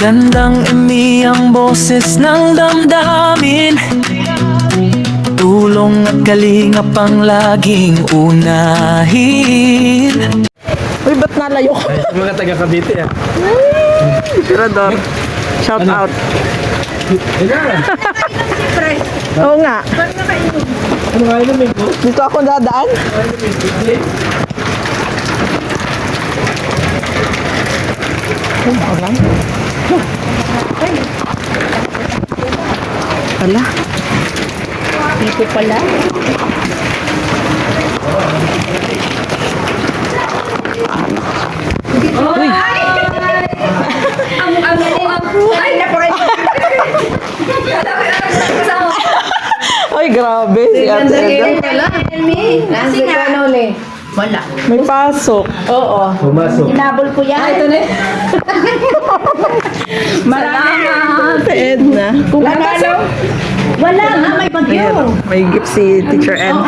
Magandang ang boses ng damdamin. Tulong at kalinga pang laging unahin. Uy, ba't nalayo ka? Ay, mga taga Cavite ah. Tirador. Shout out. Oo nga. Ano nga inumin ko? Dito ako dadaan. Oh, malang. Wala. Dito pala. Uy. Ay, grabe. Si Ate Edna. Kasi nga, wala. May pasok. Oo. Pumasok. Inabol ko yan. Ito na. Salamat. Ate Edna. Wala nga, may bagyo. Ayan, may gift si Teacher N.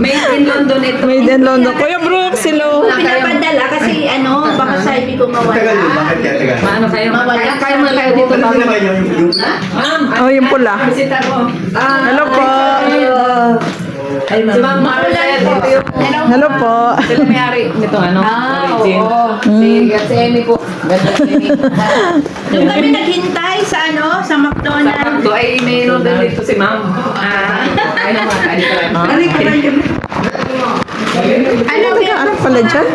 Made in London ito. Made in London. Kuya Brooks, hello. Pinapadala kasi baka sabi ko mawala. Paano kayo? Mawala. Kayo mga kayo dito. Ma'am. Oh, yung pula. Bisita ko. Hello po. Ay, ma'am. Si Ma'am Marlene po. Hello po. Sila may-ari nitong ano? Origin. Si Amy po. Ganda si Amy. Doon kami naghintay sa sa Sa McDonald's. pagto ay mayroon din dito si Ma'am. Ay, naman. Ay, Ano Ano pala dyan?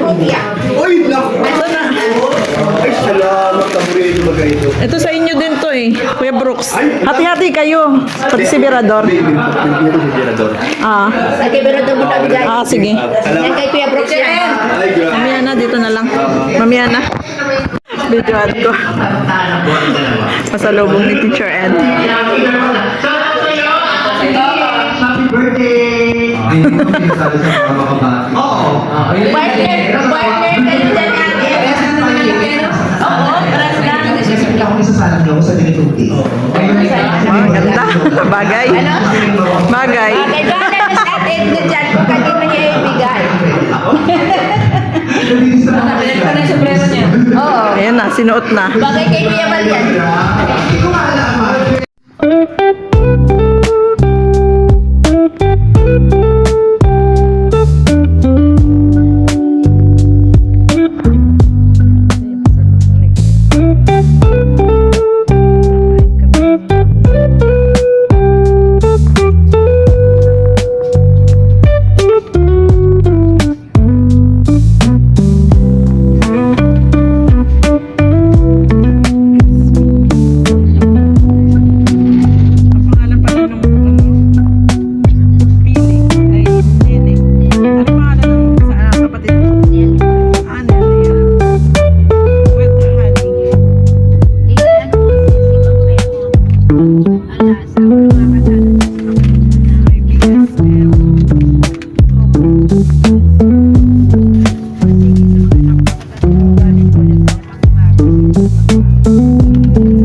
Uy, naku! Ay, salamat na muli yung mga ito. Ito sa inyo din to eh. Kuya Brooks. Hati-hati kayo. Pati si Mirador. Ah. Sa Tiberador mo nabigay. Ah, sige. Yan kay Kuya Brooks yan. Ay, grabe. Mamaya na, dito na lang. Mamaya na. Videoan ko. Pasalubong ni Teacher Ed. Happy birthday! Ay, hindi ko sinasabi sa mga makabati. Oo! Partner kayo dyan natin. Oo, paras lang. Kasi ako isasali niyo ako sa Dinituti. Ah, ganda. Bagay. Bagay. Kay Gana na sa atin na dyan kung hindi mo niya ibigay. Pinagpa na yung sombrero niya. Oo. Ayan na, sinuot na. Bagay kay Kuya Bal yan. Hindi ko maalaman.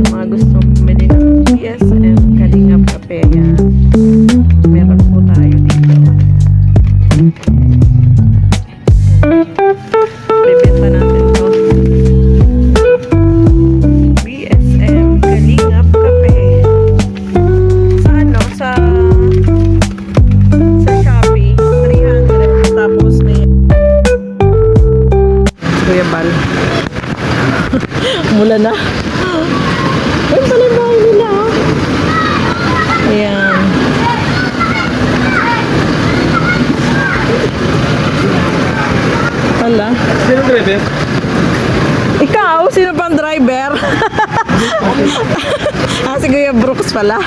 Mga gustong bumili ng BSM Kalingap Cafe, yan. Meron po tayo dito. Bibenta natin to. BSM Kalingap Cafe. Sa sa Shopee, 300. Tapos may Kuya Bal. Mula na. Ayun pala yung bahay nila. Ayan. Wala. Sino driver? Ikaw? Sino pang driver? Si Kuya Brooks pala.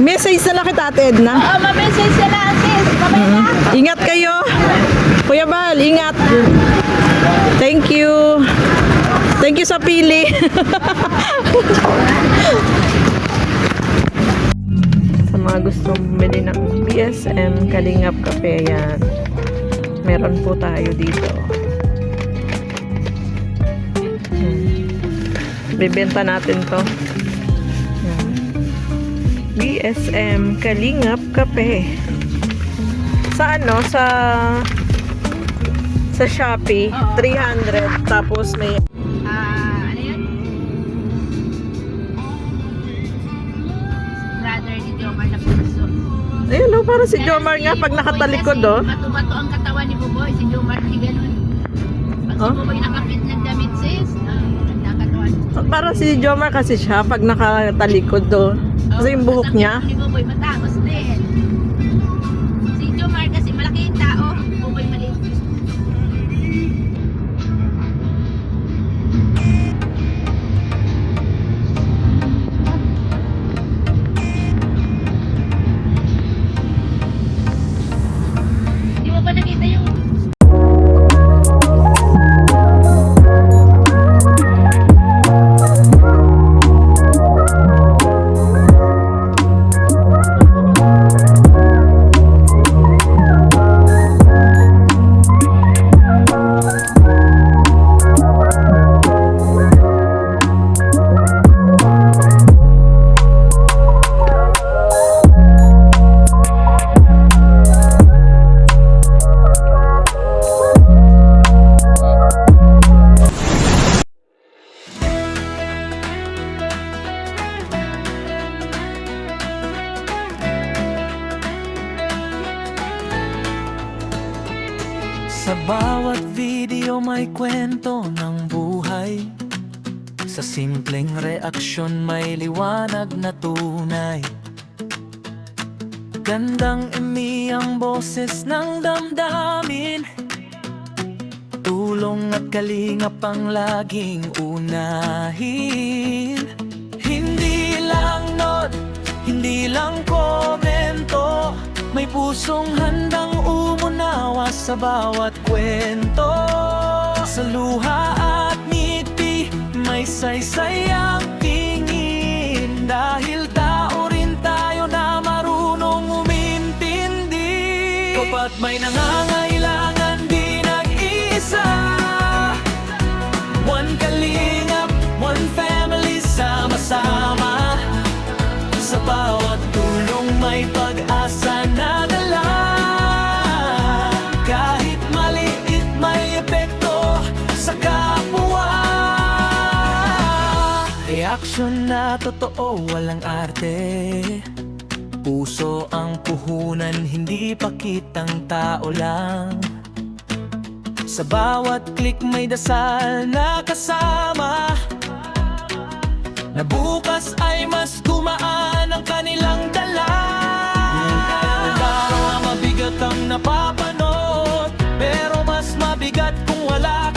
Message na lang kita, Ate Edna. Oo, mabensay sila sis. Mamaya na. Ingat kayo. Kuya Bal, ingat. Thank you. Thank you sa pili. Sa mga gustong bumili ng BSM Kalingap Cafe, yan. Meron po tayo dito. Bibenta natin to. Yan. BSM Kalingap Cafe. Sa Sa Shopee, 300. Tapos may... Ano yun? Brother ni Jomar na puso. Ayun, no, parang si Jomar nga pag nakatalikod, oh. Bato-bato ang katawan ni Buboy. Si Jomar di ganun. Pag si Huh? Buboy nakapit ng damit, sis, nakatawan. Parang si Jomar kasi siya pag nakatalikod, do. Kasi yung buhok niya. Ni Buboy matangos din. Si Jomar kasi malaki yung tao. Buboy maliit. Di mo pa nakita yung Sa bawat video may kwento ng buhay. Sa simpleng reaksyon may liwanag na tunay. Gandang emi ang boses ng damdamin. Tulong at kalingap ang laging unahin. Hindi lang not, hindi lang komento. May pusong handang umunawa sa bawat kwento. Sa luha at ngiti, may saysay ang tingin. Dahil tao rin tayo na marunong umintindi. Kapat may nangangailangan di nag-iisa. One kalingap, one family, sama-sama. Sa bawat tulong may pag-asa na dala. Kahit maliit may epekto sa kapwa. Reaksyon na totoo, walang arte. Puso ang puhunan, hindi pakitang tao lang. Sa bawat click may dasal na kasama. Na bukas ay mas gumaan ang kanilang dala. Araw mabigat ang napapanood, pero mas mabigat kung wala